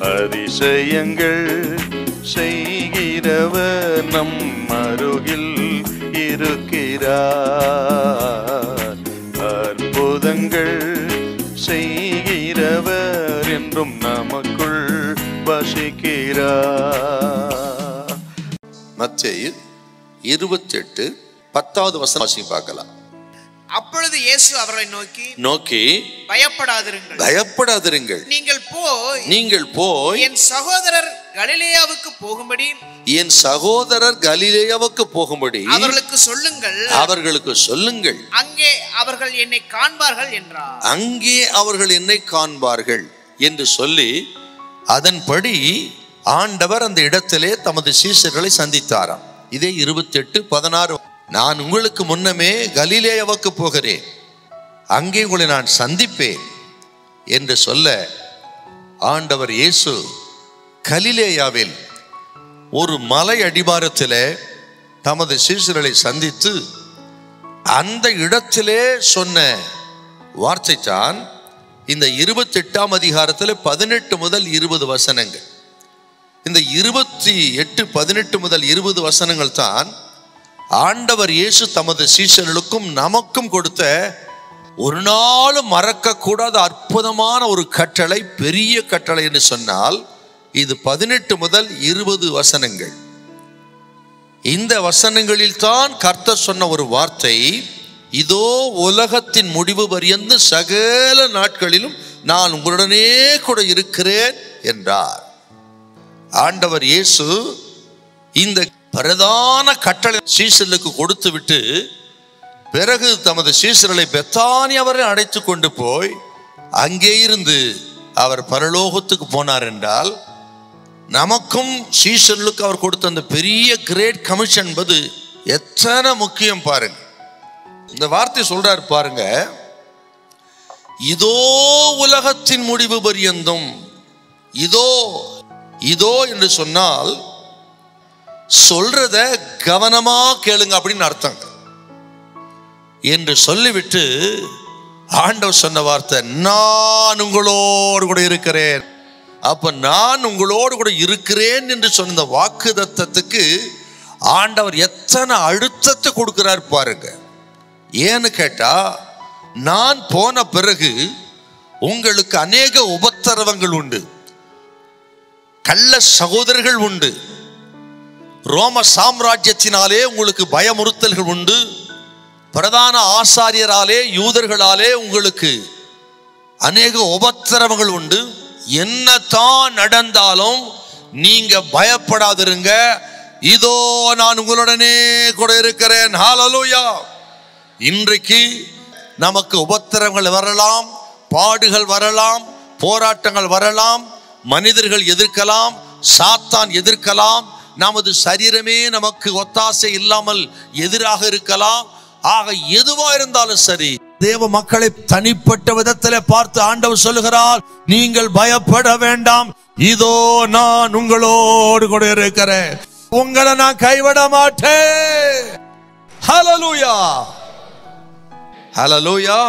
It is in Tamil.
அதிசயங்கள் செய்கிறவர் நம் அருகில் இருக்கிறார். அற்புதங்கள் செய்கிறவர் என்றும் நமக்குள் வசிக்கிறார். மத்தேயு 28:10 வசனம் பார்க்கலாம். அப்பொழுது இயேசு அவர்களை நோக்கி பயப்படாதிருங்கள். நீங்கள் போய் என் சகோதரர் கலிலேயாவுக்கு போகும்படி அவர்களுக்கு சொல்லுங்கள். அங்கே அவர்கள் என்னை காண்பார்கள் என்று சொல்லி, அதன்படி ஆண்டவர் அந்த இடத்திலே தமது சீஷர்களை சந்தித்தாராம். இதே 28:16. நான் உங்களுக்கு முன்னமே கலிலேயாவுக்கு போகிறேன், அங்கே உங்களை நான் சந்திப்பேன் என்று சொல்ல, ஆண்டவர் இயேசு கலிலேயாவில் ஒரு மலை அடிவாரத்திலே தமது சீஷர்களை சந்தித்து அந்த இடத்திலே சொன்ன வார்த்தை தான் இந்த 28ஆம் அதிகாரத்தில் 18 முதல் 20 வசனங்கள். இந்த 28, 18 முதல் 20 வசனங்கள் தான் ஆண்டவர் இயேசு தமது சீஷர்களுக்கும் நமக்கும் கொடுத்த ஒரு நாளும் மறக்க கூடாத அற்புதமான ஒரு கட்டளை, பெரிய கட்டளை என்று சொன்னால் இது 18 முதல் 20 வசனங்கள். இந்த வசனங்களில் தான் கர்த்தர் சொன்ன ஒரு வார்த்தை, இதோ உலகத்தின் முடிவு பரியந்த சகல நாட்களிலும் நான் உங்களுடனே கூட இருக்கிறேன் என்றார். ஆண்டவர் இயேசு இந்த பிரதான கட்டளை சீஷர்களுக்கு கொடுத்து விட்டு பிறகு தமது சீஷர்களை பெத்தானியா வரை அழைத்து கொண்டு போய் அங்கே இருந்து அவர் பரலோகத்துக்கு போனார் என்றால், நமக்கும் சீஷர்களுக்கு அவர் கொடுத்த அந்த பெரிய கிரேட் கமிஷன் என்பது எத்தனை முக்கியம் பாருங்க. இந்த வார்த்தை சொல்றாரு பாருங்க, இதோ உலகத்தின் முடிவு பரியந்தும். இதோ இதோ என்று சொன்னால் சொல்றத கவனமா கேளுங்க அப்படின்னு அர்த்தம் என்று சொல்லிவிட்டு ஆண்டவர் சொன்ன வார்த்தை, நான் உங்களோடு கூட இருக்கிறேன். அப்ப நான் உங்களோடு கூட இருக்கிறேன் என்று சொன்ன வாக்குத்தத்தத்துக்கு ஆண்டவர் எத்தனை அழுத்தத்தை கொடுக்கிறார் பாருங்க. ஏன்னு கேட்டா, நான் போன பிறகு உங்களுக்கு அநேக உபத்திரவங்கள் உண்டு, கள்ள சகோதரர்கள் உண்டு, ரோம சாம்ராஜ்யத்தினாலே உங்களுக்கு பயமுறுத்தல்கள் உண்டு, பிரதான ஆசாரியராலே யூதர்களாலே உங்களுக்கு அநேக உபத்திரவங்கள் உண்டு. என்னதான் நடந்தாலும் நீங்க பயப்படாதிருங்க, இதோ நான் உங்களுடனே கூட இருக்கிறேன். ஹல்லேலூயா. இன்றைக்கு நமக்கு உபத்திரவங்கள் வரலாம், பாடுகள் வரலாம், போராட்டங்கள் வரலாம், மனிதர்கள் எதிர்க்கலாம், சாத்தான் எதிர்க்கலாம், நமது சரீரமே நமக்கு ஒத்தாசை இல்லாமல் எதிராக இருக்கலாம். ஆக எதுவா இருந்தாலும் சரி, தேவ மக்களை தனிப்பட்ட விதத்தில் பார்த்து ஆண்டவர் சொல்லுகிறார், நீங்கள் பயப்பட வேண்டாம், இதோ நான் உங்களோடு கூட இருக்கிறேன், உங்களை நான் கைவிட மாட்டேன். ஹல்லேலூயா, ஹல்லேலூயா.